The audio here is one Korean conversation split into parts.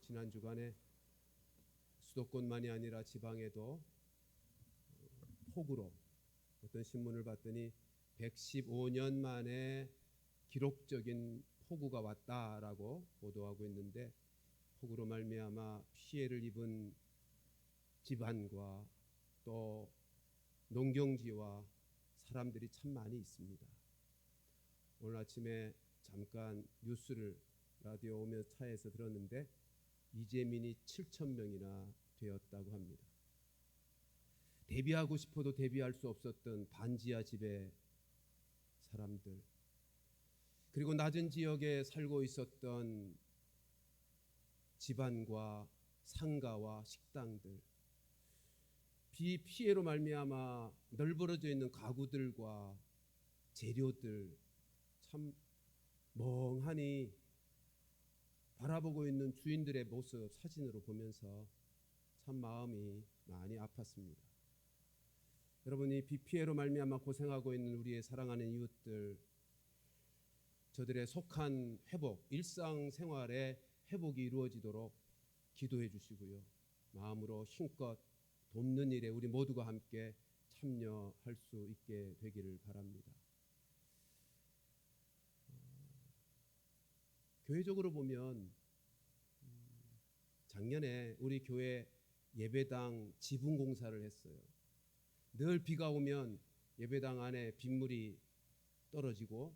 지난 주간에 수도권만이 아니라 지방에도 폭우로 어떤 신문을 봤더니 115년 만에 기록적인 폭우가 왔다라고 보도하고 있는데, 폭우로 말미암아 피해를 입은 집안과 또 농경지와 사람들이 참 많이 있습니다. 오늘 아침에 잠깐 뉴스를 라디오 오며 차에서 들었는데 이재민이 7,000명이나 되었다고 합니다. 대비하고 싶어도 대비할 수 없었던 반지하 집의 사람들, 그리고 낮은 지역에 살고 있었던 집안과 상가와 식당들, 비 피해로 말미암아 널브러져 있는 가구들과 재료들, 참 멍하니 바라보고 있는 주인들의 모습 사진으로 보면서 참 마음이 많이 아팠습니다. 여러분이 비 피해로 말미암아 고생하고 있는 우리의 사랑하는 이웃들, 저들의 속한 회복, 일상생활의 회복이 이루어지도록 기도해 주시고요, 마음으로 힘껏 돕는 일에 우리 모두가 함께 참여할 수 있게 되기를 바랍니다. 교회적으로 보면 작년에 우리 교회 예배당 지붕 공사를 했어요. 늘 비가 오면 예배당 안에 빗물이 떨어지고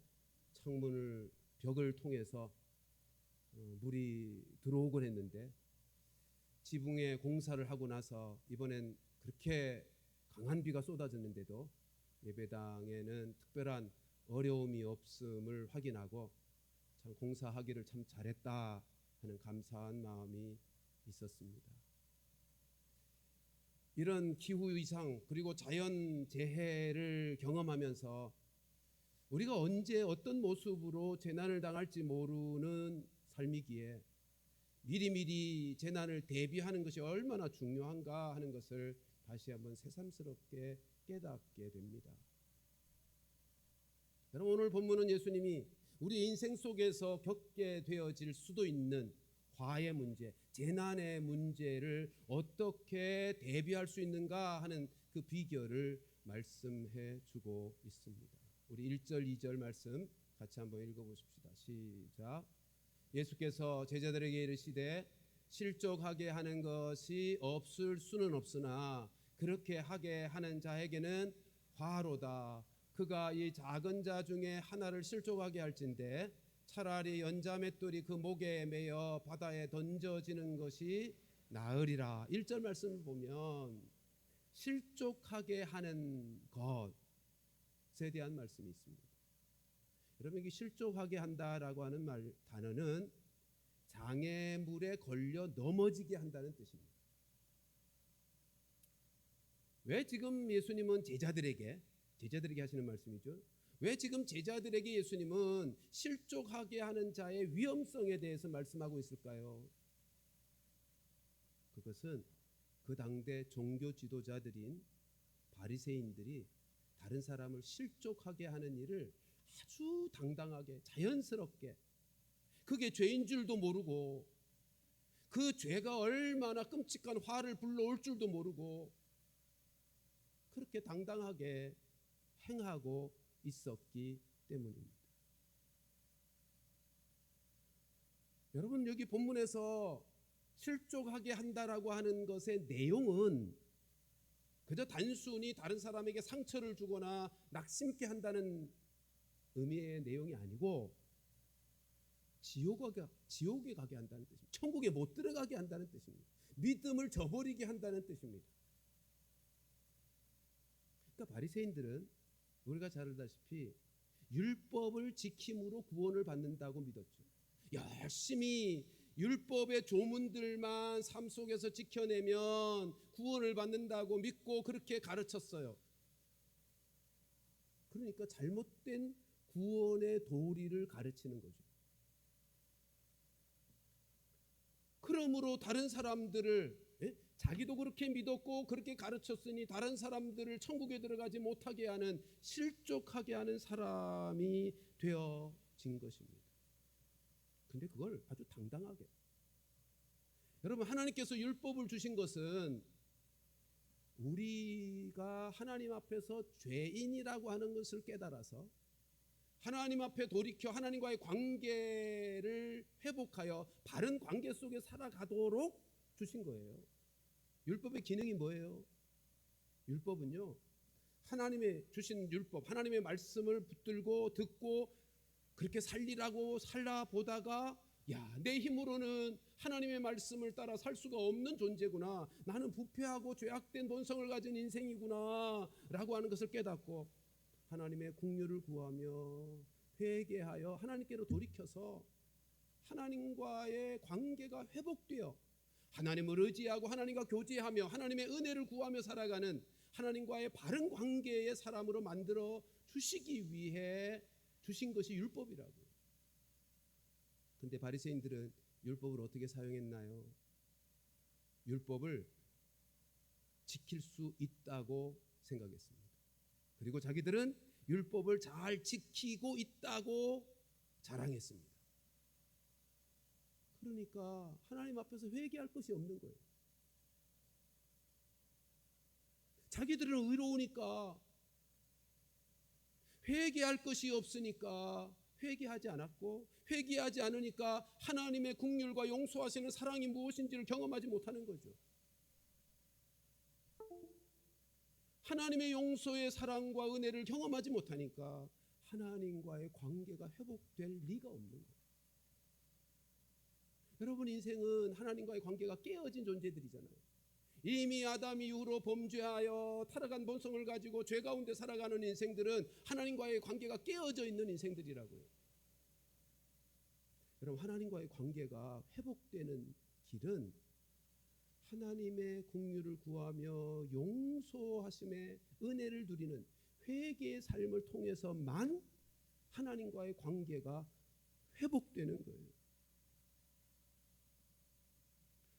창문을 벽을 통해서 물이 들어오곤 했는데, 지붕에 공사를 하고 나서 이번엔 그렇게 강한 비가 쏟아졌는데도 예배당에는 특별한 어려움이 없음을 확인하고 참 공사하기를 참 잘했다 하는 감사한 마음이 있었습니다. 이런 기후 이상 그리고 자연 재해를 경험하면서 우리가 언제 어떤 모습으로 재난을 당할지 모르는 삶이기에 미리미리 재난을 대비하는 것이 얼마나 중요한가 하는 것을 다시 한번 새삼스럽게 깨닫게 됩니다. 여러분, 오늘 본문은 예수님이 우리 인생 속에서 겪게 되어질 수도 있는 화의 문제, 재난의 문제를 어떻게 대비할 수 있는가 하는 그 비결을 말씀해 주고 있습니다. 우리 1절 2절 말씀 같이 한번 읽어보십시다. 시작. 예수께서 제자들에게 이르시되 실족하게 하는 것이 없을 수는 없으나 그렇게 하게 하는 자에게는 화로다. 그가 이 작은 자 중에 하나를 실족하게 할진대 차라리 연자맷돌이 그 목에 매여 바다에 던져지는 것이 나으리라. 1절 말씀을 보면 실족하게 하는 것에 대한 말씀이 있습니다. 여러분, 이게 실족하게 한다라고 하는 단어는 장애물에 걸려 넘어지게 한다는 뜻입니다. 왜 지금 예수님은 제자들에게 하시는 말씀이죠? 왜 지금 제자들에게 예수님은 실족하게 하는 자의 위험성에 대해서 말씀하고 있을까요? 그것은 그 당대 종교 지도자들인 바리새인들이 다른 사람을 실족하게 하는 일을 아주 당당하게 자연스럽게, 그게 죄인 줄도 모르고 그 죄가 얼마나 끔찍한 화를 불러올 줄도 모르고 그렇게 당당하게 행하고 있었기 때문입니다. 여러분, 여기 본문에서 실족하게 한다라고 하는 것의 내용은 그저 단순히 다른 사람에게 상처를 주거나 낙심케 한다는 의미의 내용이 아니고 지옥에 가게 한다는 뜻입니다. 천국에 못 들어가게 한다는 뜻입니다. 믿음을 저버리게 한다는 뜻입니다. 그러니까 바리새인들은 우리가 잘 알다시피 율법을 지킴으로 구원을 받는다고 믿었죠. 열심히 율법의 조문들만 삶 속에서 지켜내면 구원을 받는다고 믿고 그렇게 가르쳤어요. 그러니까 잘못된 구원의 도리를 가르치는 거죠. 그러므로 다른 사람들을, 자기도 그렇게 믿었고 그렇게 가르쳤으니 다른 사람들을 천국에 들어가지 못하게 하는, 실족하게 하는 사람이 되어진 것입니다. 근데 그걸 아주 당당하게, 여러분, 하나님께서 율법을 주신 것은 우리가 하나님 앞에서 죄인이라고 하는 것을 깨달아서 하나님 앞에 돌이켜 하나님과의 관계를 회복하여 바른 관계 속에 살아가도록 주신 거예요. 율법의 기능이 뭐예요? 율법은요, 하나님의 주신 율법, 하나님의 말씀을 붙들고 듣고 그렇게 살리라고 살아보다가 내 힘으로는 하나님의 말씀을 따라 살 수가 없는 존재구나, 나는 부패하고 죄악된 본성을 가진 인생이구나 라고 하는 것을 깨닫고 하나님의 긍휼을 구하며 회개하여 하나님께로 돌이켜서 하나님과의 관계가 회복되어 하나님을 의지하고 하나님과 교제하며 하나님의 은혜를 구하며 살아가는 하나님과의 바른 관계의 사람으로 만들어 주시기 위해 주신 것이 율법이라고요. 근데 바리새인들은 율법을 어떻게 사용했나요? 율법을 지킬 수 있다고 생각했습니다. 그리고 자기들은 율법을 잘 지키고 있다고 자랑했습니다. 그러니까 하나님 앞에서 회개할 것이 없는 거예요. 자기들은 의로우니까, 회개할 것이 없으니까 회개하지 않았고, 회개하지 않으니까 하나님의 긍휼과 용서하시는 사랑이 무엇인지를 경험하지 못하는 거죠. 하나님의 용서의 사랑과 은혜를 경험하지 못하니까 하나님과의 관계가 회복될 리가 없는 거예요. 여러분, 인생은 하나님과의 관계가 깨어진 존재들이잖아요. 이미 아담 이후로 범죄하여 타락한 본성을 가지고 죄 가운데 살아가는 인생들은 하나님과의 관계가 깨어져 있는 인생들이라고요. 여러분, 하나님과의 관계가 회복되는 길은 하나님의 긍휼을 구하며 용서하심의 은혜를 누리는 회개의 삶을 통해서만 하나님과의 관계가 회복되는 거예요.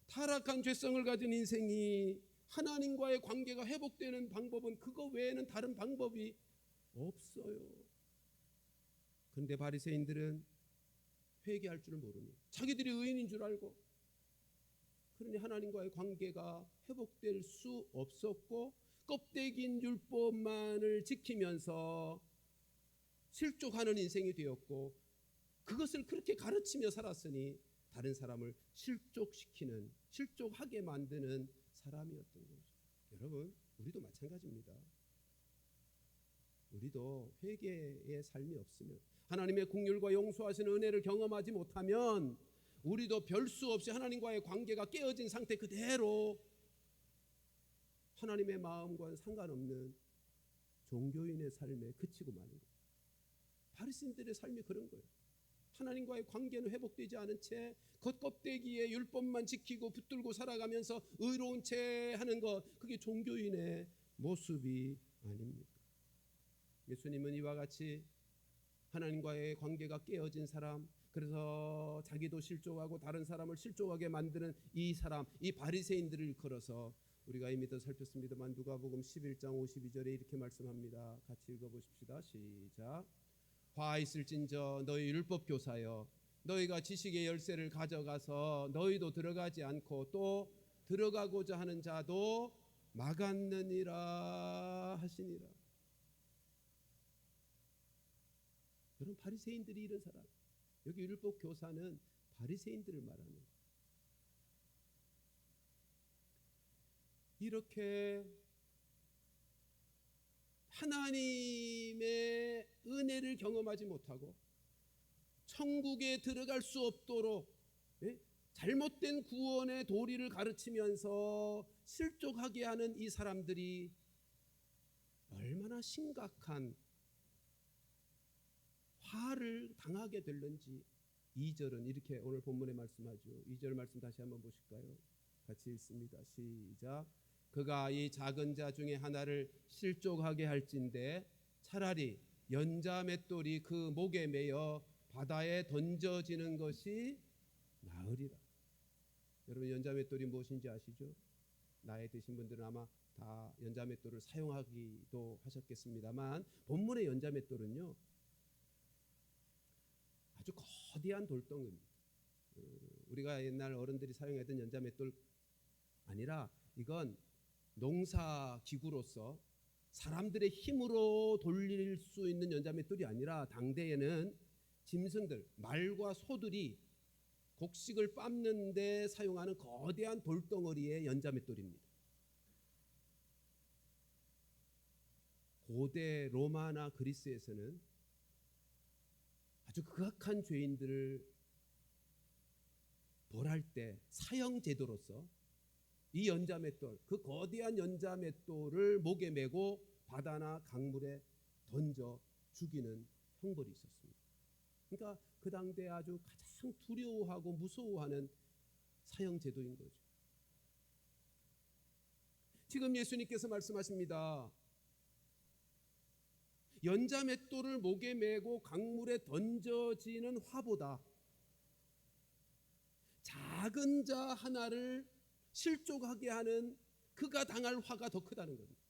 타락한 죄성을 가진 인생이 하나님과의 관계가 회복되는 방법은 그거 외에는 다른 방법이 없어요. 그런데 바리새인들은 회개할 줄을 모르니 자기들이 의인인 줄 알고, 그러니 하나님과의 관계가 회복될 수 없었고 껍데기인 율법만을 지키면서 실족하는 인생이 되었고, 그것을 그렇게 가르치며 살았으니 다른 사람을 실족하게 만드는 사람이었던 거죠. 여러분, 우리도 마찬가지입니다. 우리도 회개의 삶이 없으면, 하나님의 긍휼과 용서하시는 은혜를 경험하지 못하면 우리도 별 수 없이 하나님과의 관계가 깨어진 상태 그대로 하나님의 마음과는 상관없는 종교인의 삶에 그치고 마는 거예요. 바리새인들의 삶이 그런 거예요. 하나님과의 관계는 회복되지 않은 채 겉껍데기에 율법만 지키고 붙들고 살아가면서 의로운 채 하는 것, 그게 종교인의 모습이 아닙니까? 예수님은 이와 같이 하나님과의 관계가 깨어진 사람, 그래서 자기도 실족하고 다른 사람을 실족하게 만드는 이 사람, 이 바리새인들을 일컬어서 우리가 이미도 살폈습니다만 누가복음 11장 52절에 이렇게 말씀합니다. 같이 읽어보십시다. 시작. 화 있을진저 너희 율법 교사여, 너희가 지식의 열쇠를 가져가서 너희도 들어가지 않고 또 들어가고자 하는 자도 막았느니라 하시니라. 여러분, 바리새인들이 이런 사람, 여기 율법 교사는 바리새인들을 말하는 거예요. 이렇게 하나님의 은혜를 경험하지 못하고 천국에 들어갈 수 없도록 잘못된 구원의 도리를 가르치면서 실족하게 하는 이 사람들이 얼마나 심각한 화를 당하게 될는지 2절은 이렇게 오늘 본문에 말씀하죠. 2절 말씀 다시 한번 보실까요? 같이 읽습니다. 시작. 그가 이 작은 자 중에 하나를 실족하게 할진대 차라리 연자 맷돌이 그 목에 매여 바다에 던져지는 것이 나으리라. 여러분, 연자 맷돌이 무엇인지 아시죠? 나이 드신 분들은 아마 다 연자 맷돌을 사용하기도 하셨겠습니다만, 본문의 연자 맷돌은요 아주 거대한 돌덩이입니다. 우리가 옛날 어른들이 사용했던 연자맷돌 아니라 이건 농사 기구로서 사람들의 힘으로 돌릴 수 있는 연자맷돌이 아니라 당대에는 짐승들, 말과 소들이 곡식을 빻는 데 사용하는 거대한 돌덩어리의 연자맷돌입니다. 고대 로마나 그리스에서는 아주 극악한 죄인들을 벌할 때 사형 제도로서 이 연자맷돌, 그 거대한 연자맷돌을 목에 메고 바다나 강물에 던져 죽이는 형벌이 있었습니다. 그러니까 그 당대 아주 가장 두려워하고 무서워하는 사형 제도인 거죠. 지금 예수님께서 말씀하십니다. 연자맷돌을 목에 메고 강물에 던져지는 화보다 작은 자 하나를 실족하게 하는 그가 당할 화가 더 크다는 겁니다.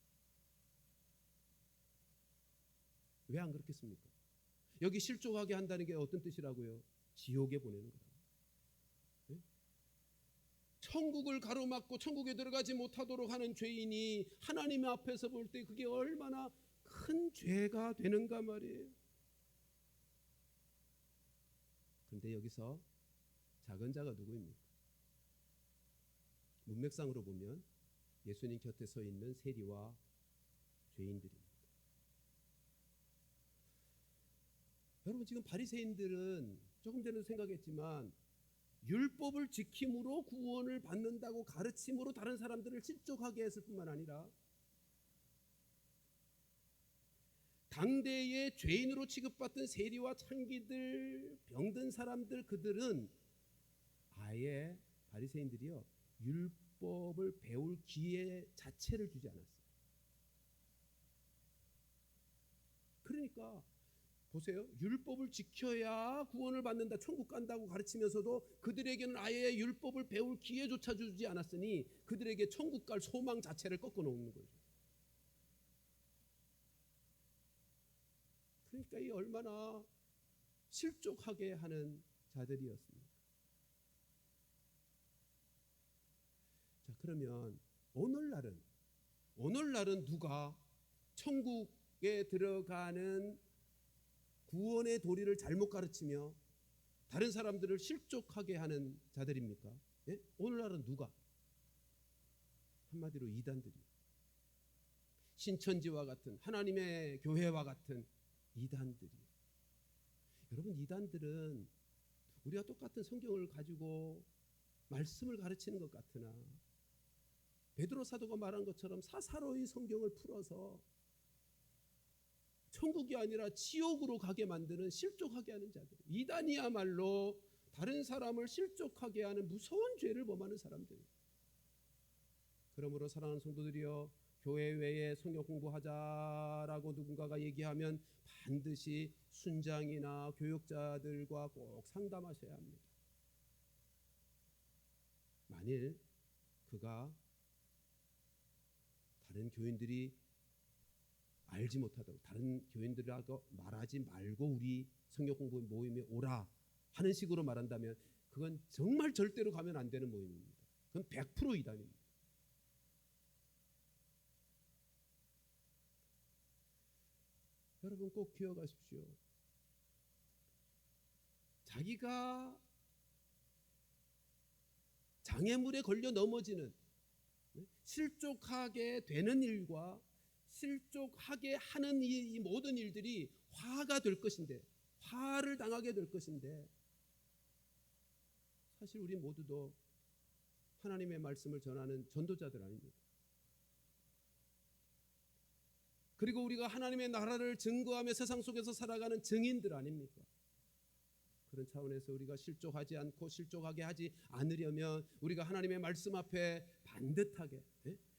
왜 안 그렇겠습니까? 여기 실족하게 한다는 게 어떤 뜻이라고요? 지옥에 보내는 거다. 네? 천국을 가로막고 천국에 들어가지 못하도록 하는 죄인이 하나님 앞에서 볼 때 그게 얼마나 큰 죄가 되는가 말이에요. 그런데 여기서 작은 자가 누구입니까? 문맥상으로 보면 예수님 곁에 서 있는 세리와 죄인들입니다. 여러분, 지금 바리새인들은 조금 전에도 생각했지만 율법을 지킴으로 구원을 받는다고 가르침으로 다른 사람들을 실족하게 했을 뿐만 아니라 당대의 죄인으로 취급받던 세리와 창기들, 병든 사람들, 그들은 아예 바리새인들이요, 율법을 배울 기회 자체를 주지 않았어요. 그러니까 보세요. 율법을 지켜야 구원을 받는다, 천국 간다고 가르치면서도 그들에게는 아예 율법을 배울 기회조차 주지 않았으니 그들에게 천국 갈 소망 자체를 꺾어 놓는 거죠. 그러니까 이 얼마나 실족하게 하는 자들이었습니까? 자, 그러면 오늘날은 누가 천국에 들어가는 구원의 도리를 잘못 가르치며 다른 사람들을 실족하게 하는 자들입니까? 예? 오늘날은 누가? 한마디로 이단들이, 신천지와 같은 하나님의 교회와 같은 이단들이. 여러분, 이단들은 우리가 똑같은 성경을 가지고 말씀을 가르치는 것 같으나 베드로 사도가 말한 것처럼 사사로이 성경을 풀어서 천국이 아니라 지옥으로 가게 만드는, 실족하게 하는 자들, 이단이야말로 다른 사람을 실족하게 하는 무서운 죄를 범하는 사람들입니다. 그러므로 사랑하는 성도들이여, 교회 외에 성경 공부하자라고 누군가가 얘기하면 반드시 순장이나 교육자들과 꼭 상담하셔야 합니다. 만일 그가 다른 교인들이 알지 못하도록, 다른 교인들하고 말하지 말고 우리 성경 공부 모임에 오라 하는 식으로 말한다면 그건 정말 절대로 가면 안 되는 모임입니다. 그건 100% 이단입니다. 여러분, 꼭 기억하십시오. 자기가 장애물에 걸려 넘어지는, 실족하게 되는 일과 실족하게 하는 이 모든 일들이 화가 될 것인데, 화를 당하게 될 것인데, 사실 우리 모두도 하나님의 말씀을 전하는 전도자들 아닙니까? 그리고 우리가 하나님의 나라를 증거하며 세상 속에서 살아가는 증인들 아닙니까? 그런 차원에서 우리가 실족하지 않고 실족하게 하지 않으려면 우리가 하나님의 말씀 앞에 반듯하게,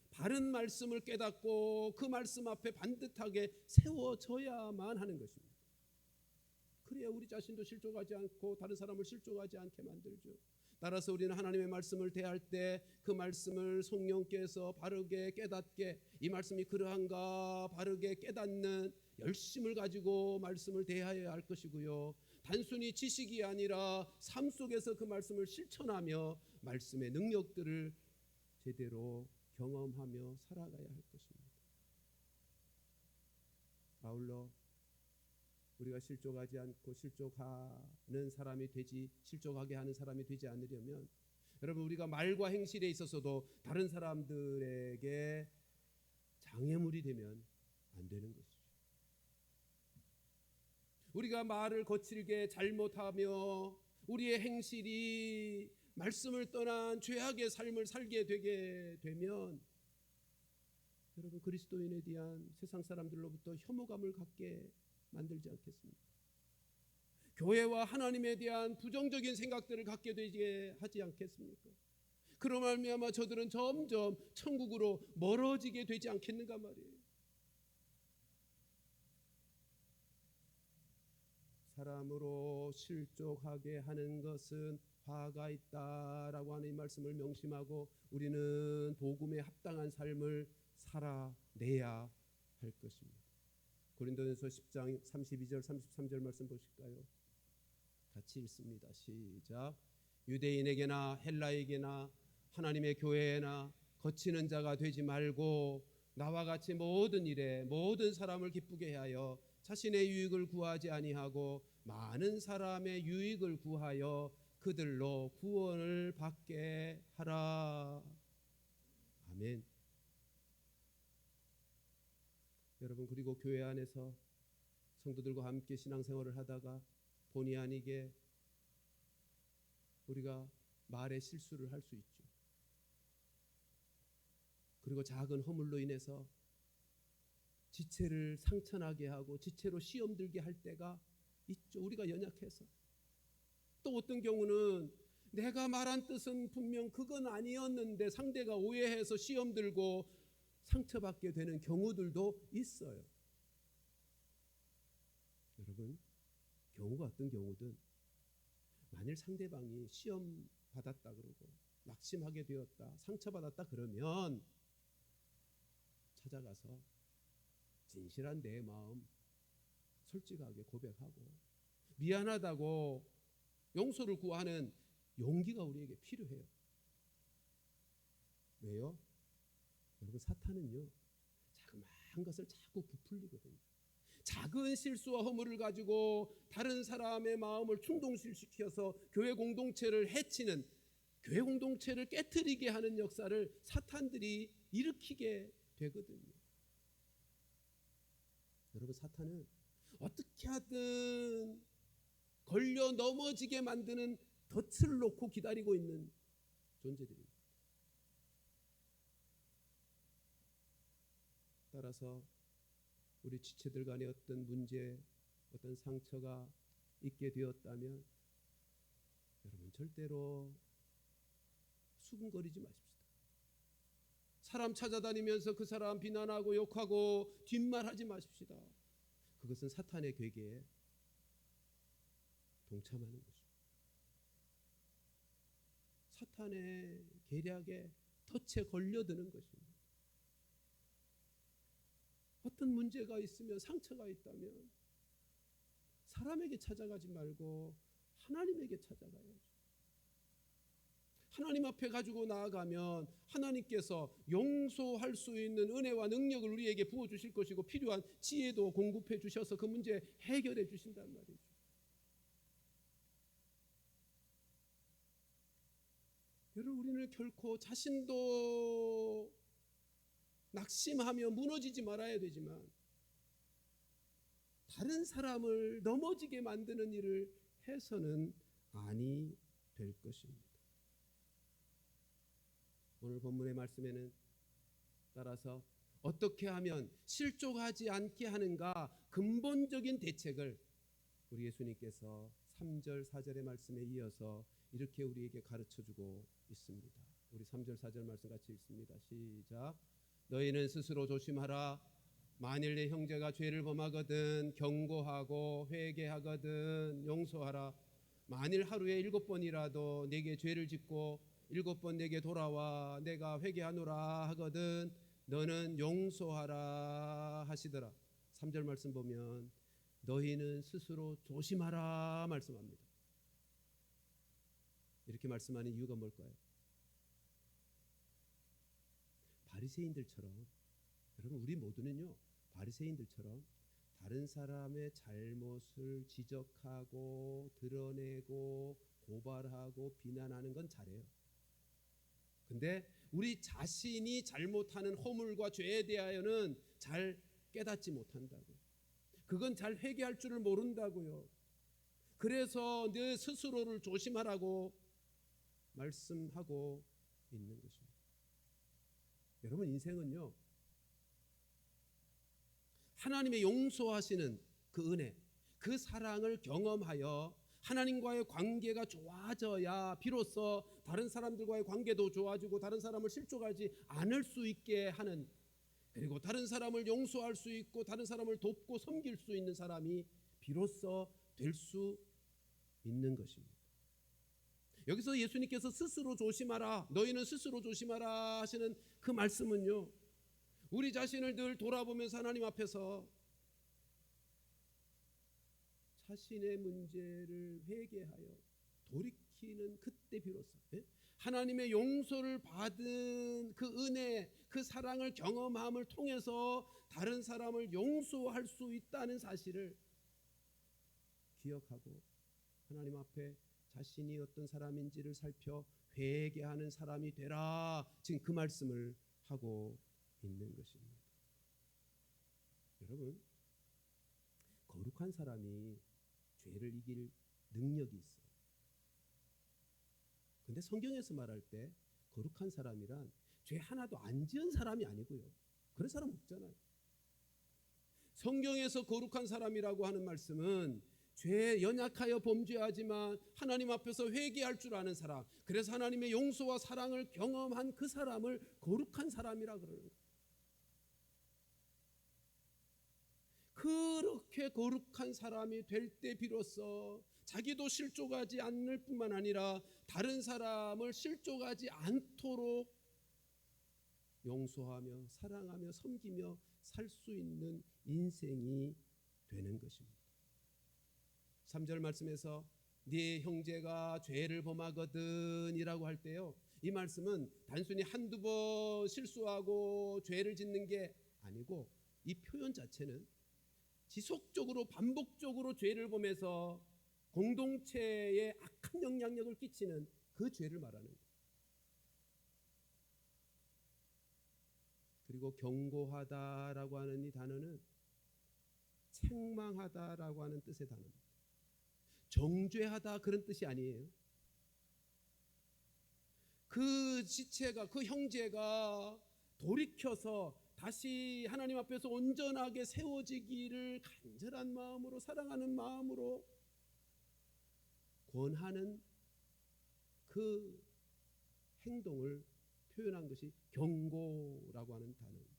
바른 말씀을 깨닫고 그 말씀 앞에 반듯하게 세워져야만 하는 것입니다. 그래야 우리 자신도 실족하지 않고 다른 사람을 실족하지 않게 만들죠. 따라서 우리는 하나님의 말씀을 대할 때 그 말씀을 성령께서 바르게 깨닫게, 이 말씀이 그러한가 바르게 깨닫는 열심을 가지고 말씀을 대하여야 할 것이고요. 단순히 지식이 아니라 삶 속에서 그 말씀을 실천하며 말씀의 능력들을 제대로 경험하며 살아가야 할 것입니다. 아울러 우리가 실족하지 않고 실족하게 하는 사람이 되지 않으려면 여러분, 우리가 말과 행실에 있어서도 다른 사람들에게 장애물이 되면 안 되는 것이죠. 우리가 말을 거칠게 잘못하며 우리의 행실이 말씀을 떠난 죄악의 삶을 살게 되게 되면 여러분, 그리스도인에 대한 세상 사람들로부터 혐오감을 갖게 만들지 않겠습니까? 교회와 하나님에 대한 부정적인 생각들을 갖게 되게 하지 않겠습니까? 그로 말미암아 저들은 점점 천국으로 멀어지게 되지 않겠는가 말이에요. 사람으로 실족하게 하는 것은 화가 있다라고 하는 이 말씀을 명심하고 우리는 복음에 합당한 삶을 살아내야 할 것입니다. 고린도전서 10장 32절 33절 말씀 보실까요? 같이 읽습니다. 시작. 유대인에게나 헬라에게나 하나님의 교회에나 거치는 자가 되지 말고 나와 같이 모든 일에 모든 사람을 기쁘게 하여 자신의 유익을 구하지 아니하고 많은 사람의 유익을 구하여 그들로 구원을 받게 하라. 아멘. 여러분, 그리고 교회 안에서 성도들과 함께 신앙생활을 하다가 본의 아니게 우리가 말에 실수를 할 수 있죠. 그리고 작은 허물로 인해서 지체를 상처나게 하고 지체로 시험 들게 할 때가 있죠. 우리가 연약해서. 또 어떤 경우는 내가 말한 뜻은 분명 그건 아니었는데 상대가 오해해서 시험 들고 상처받게 되는 경우들도 있어요. 여러분, 경우가 어떤 경우든 만일 상대방이 시험 받았다 그러고 낙심하게 되었다, 상처받았다 그러면 찾아가서 진실한 내 마음 솔직하게 고백하고 미안하다고 용서를 구하는 용기가 우리에게 필요해요. 왜요? 여러분, 사탄은요 자그마한 것을 자꾸 부풀리거든요. 작은 실수와 허물을 가지고 다른 사람의 마음을 충동시켜서 교회 공동체를 해치는, 교회 공동체를 깨트리게 하는 역사를 사탄들이 일으키게 되거든요. 여러분, 사탄은 어떻게 하든 걸려 넘어지게 만드는 덫을 놓고 기다리고 있는 존재들입니다. 따라서 우리 지체들 간에 어떤 문제, 어떤 상처가 있게 되었다면 여러분, 절대로 수군거리지 마십시다. 사람 찾아다니면서 그 사람 비난하고 욕하고 뒷말하지 마십시다. 그것은 사탄의 괴계에 동참하는 것입니다. 사탄의 계략에 덫에 걸려드는 것입니다. 어떤 문제가 있으면, 상처가 있다면 사람에게 찾아가지 말고 하나님에게 찾아가야죠. 하나님 앞에 가지고 나아가면 하나님께서 용서할 수 있는 은혜와 능력을 우리에게 부어주실 것이고 필요한 지혜도 공급해 주셔서 그 문제 해결해 주신단 말이죠. 여러분, 우리는 결코 자신도 낙심하며 무너지지 말아야 되지만 다른 사람을 넘어지게 만드는 일을 해서는 아니 될 것입니다. 오늘 본문의 말씀에는 따라서 어떻게 하면 실족하지 않게 하는가 근본적인 대책을 우리 예수님께서 3절 4절의 말씀에 이어서 이렇게 우리에게 가르쳐주고 있습니다. 우리 3절 4절 말씀 같이 읽습니다. 시작. 너희는 스스로 조심하라. 만일 내 형제가 죄를 범하거든 경고하고 회개하거든 용서하라. 만일 하루에 7번이라도 내게 죄를 짓고 7번 내게 돌아와 내가 회개하노라 하거든 너는 용서하라 하시더라. 3절 말씀 보면 너희는 스스로 조심하라 말씀합니다. 이렇게 말씀하는 이유가 뭘까요? 바리새인들처럼, 여러분 우리 모두는요 바리새인들처럼 다른 사람의 잘못을 지적하고 드러내고 고발하고 비난하는 건 잘해요. 근데 우리 자신이 잘못하는 허물과 죄에 대하여는 잘 깨닫지 못한다고요. 그건 잘 회개할 줄을 모른다고요. 그래서 내 스스로를 조심하라고 말씀하고 있는 것입니다. 여러분 인생은요 하나님의 용서하시는 그 은혜, 그 사랑을 경험하여 하나님과의 관계가 좋아져야 비로소 다른 사람들과의 관계도 좋아지고 다른 사람을 실족하지 않을 수 있게 하는, 그리고 다른 사람을 용서할 수 있고 다른 사람을 돕고 섬길 수 있는 사람이 비로소 될 수 있는 것입니다. 여기서 예수님께서 스스로 조심하라, 너희는 스스로 조심하라 하시는 그 말씀은요 우리 자신을 늘 돌아보면서 하나님 앞에서 자신의 문제를 회개하여 돌이키는 그때 비로소 하나님의 용서를 받은 그 은혜, 그 사랑을 경험함을 통해서 다른 사람을 용서할 수 있다는 사실을 기억하고 하나님 앞에 자신이 어떤 사람인지를 살펴 회개하는 사람이 되라, 지금 그 말씀을 하고 있는 것입니다. 여러분 거룩한 사람이 죄를 이길 능력이 있어요. 근데 성경에서 말할 때 거룩한 사람이란 죄 하나도 안 지은 사람이 아니고요, 그런 사람 없잖아요. 성경에서 거룩한 사람이라고 하는 말씀은 죄에 연약하여 범죄하지만 하나님 앞에서 회개할 줄 아는 사람, 그래서 하나님의 용서와 사랑을 경험한 그 사람을 거룩한 사람이라 그러는 거예요. 그렇게 거룩한 사람이 될 때 비로소 자기도 실족하지 않을 뿐만 아니라 다른 사람을 실족하지 않도록 용서하며 사랑하며 섬기며 살 수 있는 인생이 되는 것입니다. 3절 말씀에서 네 형제가 죄를 범하거든 이라고 할 때요, 이 말씀은 단순히 한두 번 실수하고 죄를 짓는 게 아니고 이 표현 자체는 지속적으로 반복적으로 죄를 범해서 공동체에 악한 영향력을 끼치는 그 죄를 말하는 거예요. 그리고 경고하다라고 하는 이 단어는 책망하다라고 하는 뜻의 단어입니다. 정죄하다 그런 뜻이 아니에요. 그 지체가, 그 형제가 돌이켜서 다시 하나님 앞에서 온전하게 세워지기를 간절한 마음으로, 사랑하는 마음으로 권하는 그 행동을 표현한 것이 경고라고 하는 단어입니다.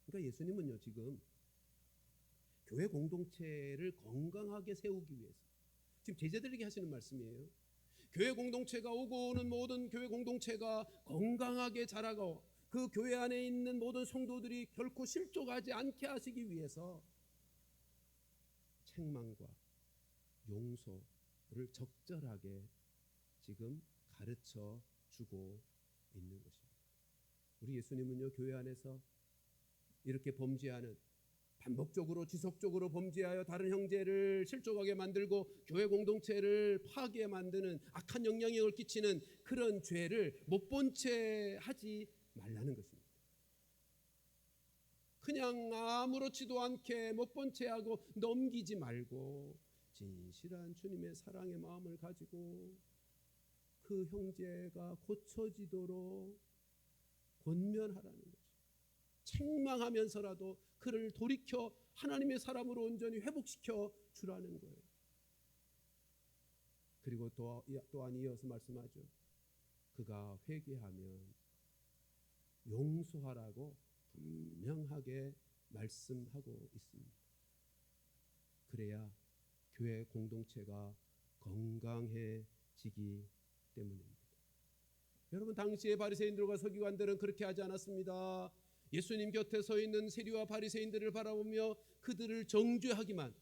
그러니까 예수님은요 지금 교회 공동체를 건강하게 세우기 위해서 지금 제자들에게 하시는 말씀이에요. 교회 공동체가 오고 오는 모든 교회 공동체가 건강하게 자라고 그 교회 안에 있는 모든 성도들이 결코 실족하지 않게 하시기 위해서 책망과 용서를 적절하게 지금 가르쳐 주고 있는 것입니다. 우리 예수님은요 교회 안에서 이렇게 범죄하는, 반복적으로 지속적으로 범죄하여 다른 형제를 실족하게 만들고 교회 공동체를 파괴 만드는 악한 영향력을 끼치는 그런 죄를 못 본 채 하지 말라는 것입니다. 그냥 아무렇지도 않게 못 본 채 하고 넘기지 말고 진실한 주님의 사랑의 마음을 가지고 그 형제가 고쳐지도록 권면하라는 거죠. 책망하면서라도 그를 돌이켜 하나님의 사람으로 온전히 회복시켜 주라는 거예요. 그리고 또한 이어서 말씀하죠. 그가 회개하면 용서하라고 분명하게 말씀하고 있습니다. 그래야 교회 공동체가 건강해지기 때문입니다. 여러분 당시의 바리새인들과 서기관들은 그렇게 하지 않았습니다. 예수님 곁에 서 있는 세리와 바리새인들을 바라보며 그들을 정죄하기만,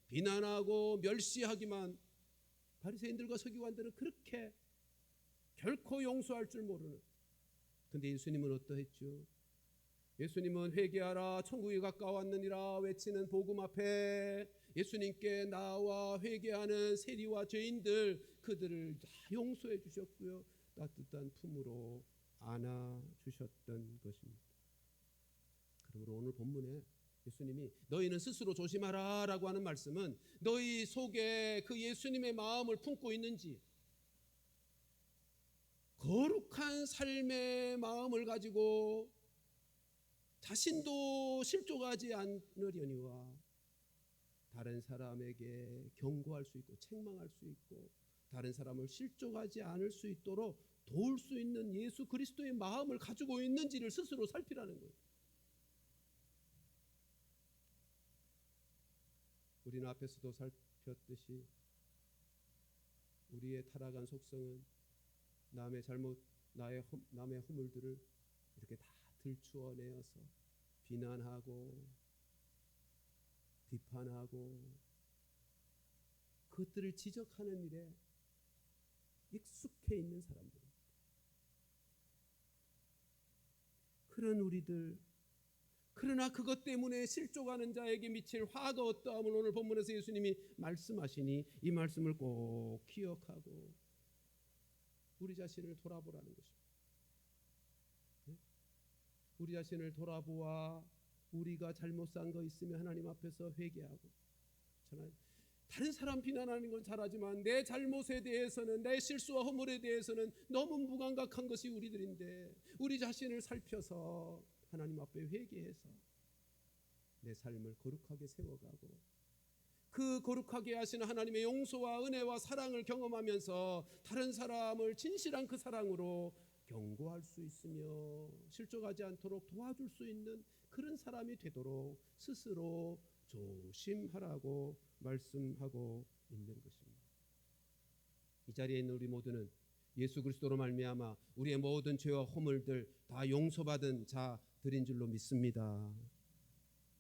비난하고 멸시하기만, 바리새인들과 서기관들은 그렇게 결코 용서할 줄 모르는. 근데 예수님은 어떠했죠? 예수님은 회개하라 천국이 가까웠느니라 외치는 복음 앞에 예수님께 나와 회개하는 세리와 죄인들, 그들을 다 용서해 주셨고요, 따뜻한 품으로 안아 주셨던 것입니다. 그러므로 오늘 본문에 예수님이 너희는 스스로 조심하라 라고 하는 말씀은 너희 속에 그 예수님의 마음을 품고 있는지, 거룩한 삶의 마음을 가지고 자신도 실족하지 않으려니와 다른 사람에게 경고할 수 있고 책망할 수 있고 다른 사람을 실족하지 않을 수 있도록 도울 수 있는 예수 그리스도의 마음을 가지고 있는지를 스스로 살피라는 거예요. 우리는 앞에서도 살폈듯이 우리의 타락한 속성은 남의 잘못, 남의 허물들을 이렇게 다 들추어내어서 비난하고 비판하고 그것들을 지적하는 일에 익숙해 있는 사람들입니다. 그런 우리들, 그러나 그것 때문에 실족하는 자에게 미칠 화가 어떠함을 오늘 본문에서 예수님이 말씀하시니 이 말씀을 꼭 기억하고 우리 자신을 돌아보라는 것입니다. 우리 자신을 돌아보아 우리가 잘못 산 거 있으면 하나님 앞에서 회개하고, 다른 사람 비난하는 건 잘하지만 내 잘못에 대해서는, 내 실수와 허물에 대해서는 너무 무감각한 것이 우리들인데 우리 자신을 살펴서 하나님 앞에 회개해서 내 삶을 거룩하게 세워가고 그 거룩하게 하시는 하나님의 용서와 은혜와 사랑을 경험하면서 다른 사람을 진실한 그 사랑으로 경고할 수 있으며 실족하지 않도록 도와줄 수 있는 그런 사람이 되도록 스스로 조심하라고 말씀하고 있는 것입니다. 이 자리에 있는 우리 모두는 예수 그리스도로 말미암아 우리의 모든 죄와 허물들 다 용서받은 자들인 줄로 믿습니다.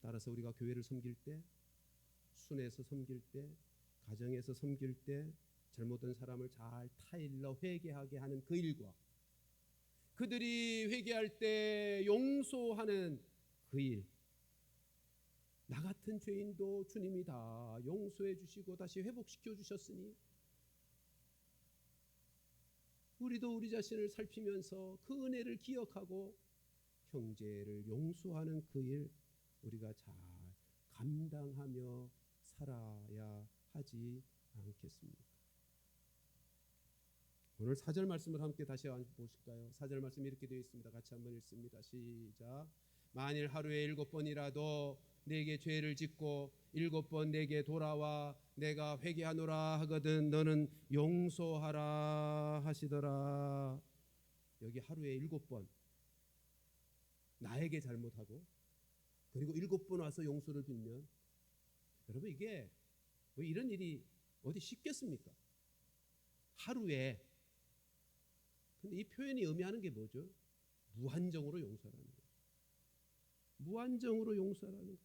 따라서 우리가 교회를 섬길 때, 순회에서 섬길 때, 가정에서 섬길 때 잘못된 사람을 잘 타일러 회개하게 하는 그 일과 그들이 회개할 때 용서하는 그 일, 나 같은 죄인도 주님이 다 용서해 주시고 다시 회복시켜 주셨으니 우리도 우리 자신을 살피면서 그 은혜를 기억하고 형제를 용서하는 그 일 우리가 잘 감당하며 살아야 하지 않겠습니까? 오늘 4절 말씀을 함께 다시 한번 보실까요? 4절 말씀 이렇게 되어 있습니다. 같이 한번 읽습니다. 시작. 만일 하루에 7번이라도 내게 죄를 짓고 7번 내게 돌아와 내가 회개하노라 하거든 너는 용서하라 하시더라. 여기 하루에 7번 나에게 잘못하고 그리고 7번 와서 용서를 빌면, 여러분 이게 뭐 이런 일이 어디 쉽겠습니까? 하루에. 근데 이 표현이 의미하는 게 뭐죠? 무한정으로 용서라는 거예요. 무한정으로 용서라는 거예요.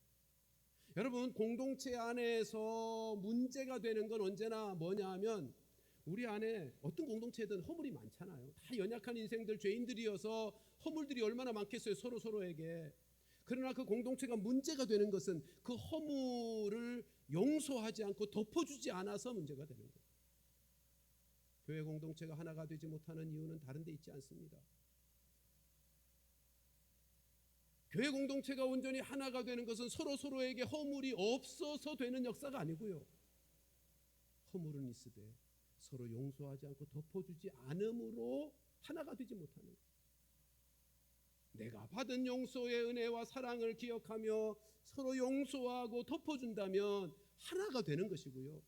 여러분 공동체 안에서 문제가 되는 건 언제나 뭐냐 하면 우리 안에 어떤 공동체든 허물이 많잖아요. 다 연약한 인생들, 죄인들이어서 허물들이 얼마나 많겠어요, 서로에게. 그러나 그 공동체가 문제가 되는 것은 그 허물을 용서하지 않고 덮어주지 않아서 문제가 되는 거예요. 교회 공동체가 하나가 되지 못하는 이유는 다른 데 있지 않습니다. 교회 공동체가 온전히 하나가 되는 것은 서로에게 허물이 없어서 되는 역사가 아니고요, 허물은 있으되 서로 용서하지 않고 덮어주지 않음으로 하나가 되지 못하는 거예요. 내가 받은 용서의 은혜와 사랑을 기억하며 서로 용서하고 덮어준다면 하나가 되는 것이고요,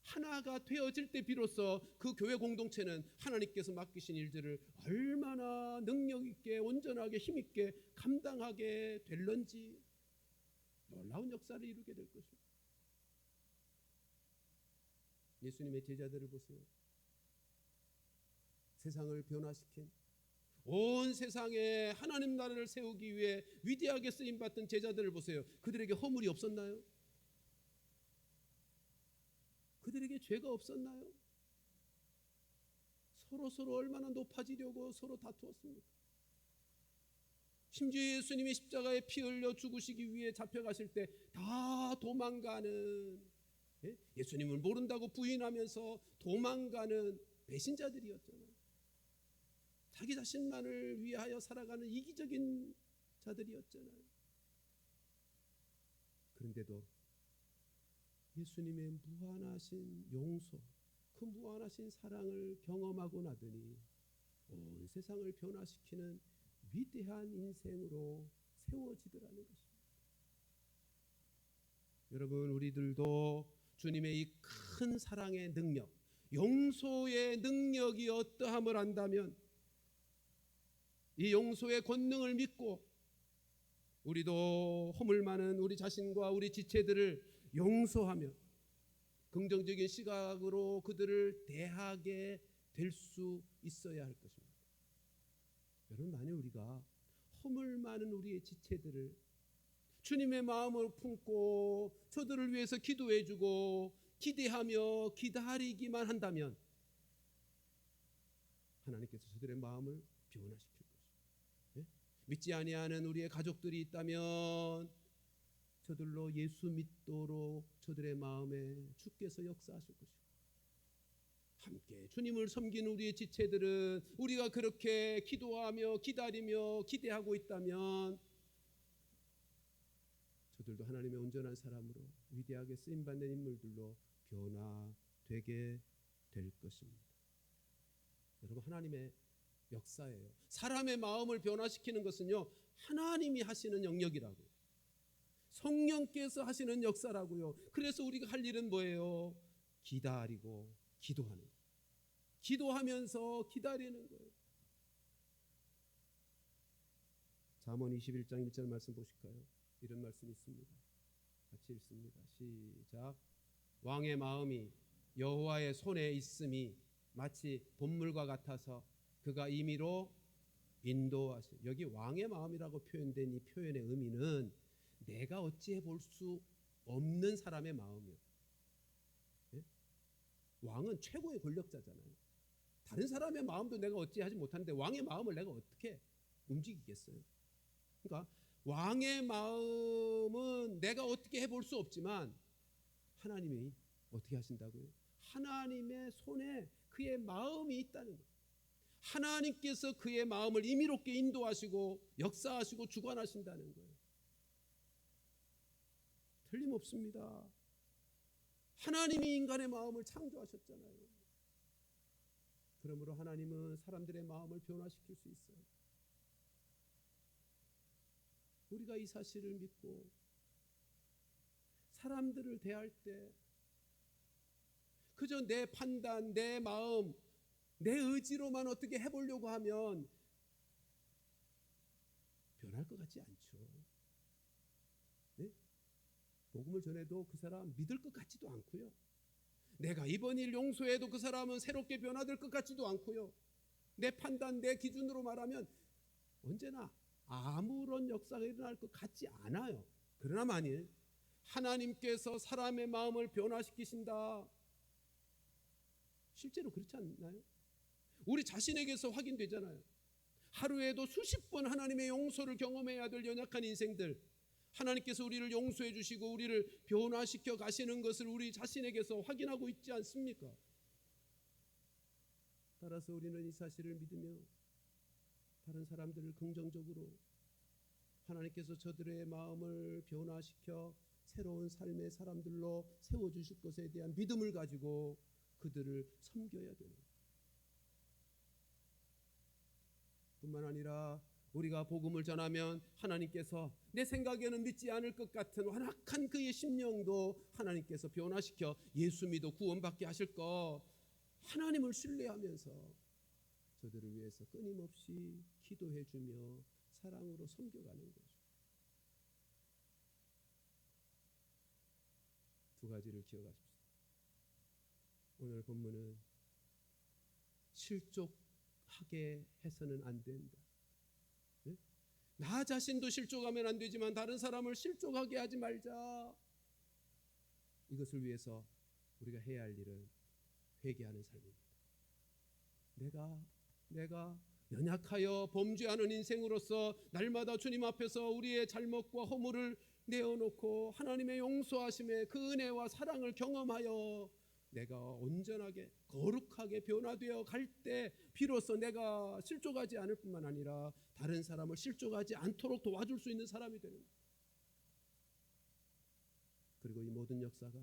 하나가 되어질 때 비로소 그 교회 공동체는 하나님께서 맡기신 일들을 얼마나 능력 있게 온전하게 힘 있게 감당하게 될런지 놀라운 역사를 이루게 될 것입니다. 예수님의 제자들을 보세요. 세상을 변화시킨 온 세상에 하나님 나라를 세우기 위해 위대하게 쓰임받던 제자들을 보세요. 그들에게 허물이 없었나요? 그들에게 죄가 없었나요? 서로 얼마나 높아지려고 서로 다투었습니까? 심지어 예수님이 십자가에 피 흘려 죽으시기 위해 잡혀가실 때 다 도망가는, 예수님을 모른다고 부인하면서 도망가는 배신자들이었잖아요. 자기 자신만을 위하여 살아가는 이기적인 자들이었잖아요. 그런데도 예수님의 무한하신 용서, 그 무한하신 사랑을 경험하고 나더니 온 세상을 변화시키는 위대한 인생으로 세워지더라는 것입니다. 여러분, 우리들도 주님의 이 큰 사랑의 능력, 용서의 능력이 어떠함을 안다면 이 용서의 권능을 믿고 우리도 허물 많은 우리 자신과 우리 지체들을 용서하며 긍정적인 시각으로 그들을 대하게 될 수 있어야 할 것입니다. 여러분, 만약 우리가 허물 많은 우리의 지체들을 주님의 마음을 품고 저들을 위해서 기도해주고 기대하며 기다리기만 한다면 하나님께서 저들의 마음을 변화시킬 것입니다. 믿지 아니하는 우리의 가족들이 있다면 저들로 예수 믿도록 저들의 마음에 주께서 역사하실 것입니다. 함께 주님을 섬기는 우리의 지체들은 우리가 그렇게 기도하며 기다리며 기대하고 있다면 저들도 하나님의 온전한 사람으로 위대하게 쓰임받는 인물들로 변화되게 될 것입니다. 여러분, 하나님의 역사예요. 사람의 마음을 변화시키는 것은요, 하나님이 하시는 영역이라고요. 성령께서 하시는 역사라고요. 그래서 우리가 할 일은 뭐예요? 기다리고 기도하는 거예요. 기도하면서 기다리는 거예요. 잠언 21장 1절 말씀 보실까요? 이런 말씀이 있습니다. 같이 읽습니다. 시작. 왕의 마음이 여호와의 손에 있음이 마치 봇물과 같아서 그가 임의로 인도하시. 여기 왕의 마음이라고 표현된 이 표현의 의미는 내가 어찌해 볼 수 없는 사람의 마음이에요. 왕은 최고의 권력자잖아요. 다른 사람의 마음도 내가 어찌하지 못하는데 왕의 마음을 내가 어떻게 움직이겠어요? 그러니까 왕의 마음은 내가 어떻게 해볼 수 없지만 하나님이 어떻게 하신다고요? 하나님의 손에 그의 마음이 있다는 거예요. 하나님께서 그의 마음을 임의롭게 인도하시고 역사하시고 주관하신다는 거예요. 틀림없습니다. 하나님이 인간의 마음을 창조하셨잖아요. 그러므로 하나님은 사람들의 마음을 변화시킬 수 있어요. 우리가 이 사실을 믿고 사람들을 대할 때 그저 내 판단, 내 마음, 내 의지로만 어떻게 해보려고 하면 변할 것 같지 않죠. 네? 복음을 전해도 그 사람 믿을 것 같지도 않고요. 내가 이번 일 용서해도 그 사람은 새롭게 변화될 것 같지도 않고요. 내 판단, 내 기준으로 말하면 언제나 아무런 역사가 일어날 것 같지 않아요. 그러나 만일 하나님께서 사람의 마음을 변화시키신다, 실제로 그렇지 않나요? 우리 자신에게서 확인되잖아요. 하루에도 수십 번 하나님의 용서를 경험해야 될 연약한 인생들, 하나님께서 우리를 용서해 주시고 우리를 변화시켜 가시는 것을 우리 자신에게서 확인하고 있지 않습니까? 따라서 우리는 이 사실을 믿으며 다른 사람들을 긍정적으로 하나님께서 저들의 마음을 변화시켜 새로운 삶의 사람들로 세워주실 것에 대한 믿음을 가지고 그들을 섬겨야 되는 거예요. 뿐만 아니라 우리가 복음을 전하면 하나님께서 내 생각에는 믿지 않을 것 같은 완악한 그의 심령도 하나님께서 변화시켜 예수 믿어 구원받게 하실 것, 하나님을 신뢰하면서 저들을 위해서 끊임없이 기도해주며 사랑으로 섬겨가는 거죠. 두 가지를 기억하십시오. 오늘 본문은 실족한 하게 해서는 안 된다. 네? 나 자신도 실족하면 안 되지만 다른 사람을 실족하게 하지 말자. 이것을 위해서 우리가 해야 할 일은 회개하는 삶입니다. 내가 연약하여 범죄하는 인생으로서 날마다 주님 앞에서 우리의 잘못과 허물을 내어놓고 하나님의 용서하심의 그 은혜와 사랑을 경험하여 내가 온전하게 거룩하게 변화되어 갈 때 비로소 내가 실족하지 않을 뿐만 아니라 다른 사람을 실족하지 않도록 도와줄 수 있는 사람이 되는 거예요. 그리고 이 모든 역사가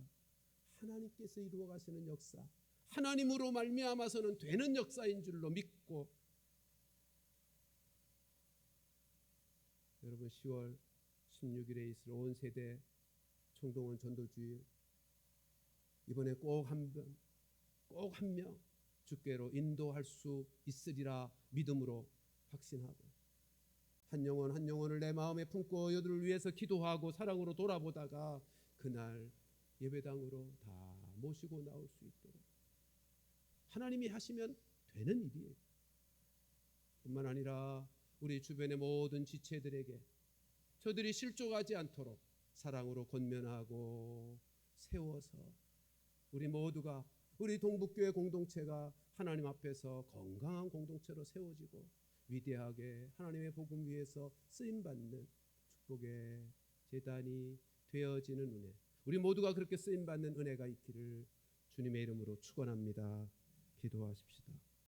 하나님께서 이루어 가시는 역사, 하나님으로 말미암아서는 되는 역사인 줄로 믿고, 여러분 10월 16일에 있을 온 세대 총동원 전도주일, 이번에 꼭 한 명 주께로 인도할 수 있으리라 믿음으로 확신하고, 한 영혼을 내 마음에 품고 여들을 위해서 기도하고 사랑으로 돌아보다가 그날 예배당으로 다 모시고 나올 수 있도록 하나님이 하시면 되는 일이에요. 뿐만 아니라 우리 주변의 모든 지체들에게 저들이 실족하지 않도록 사랑으로 권면하고 세워서 우리 모두가, 우리 동북교회 공동체가 하나님 앞에서 건강한 공동체로 세워지고 위대하게 하나님의 복음 위에서 쓰임받는 축복의 제단이 되어지는 은혜, 우리 모두가 그렇게 쓰임받는 은혜가 있기를 주님의 이름으로 축원합니다. 기도하십시다.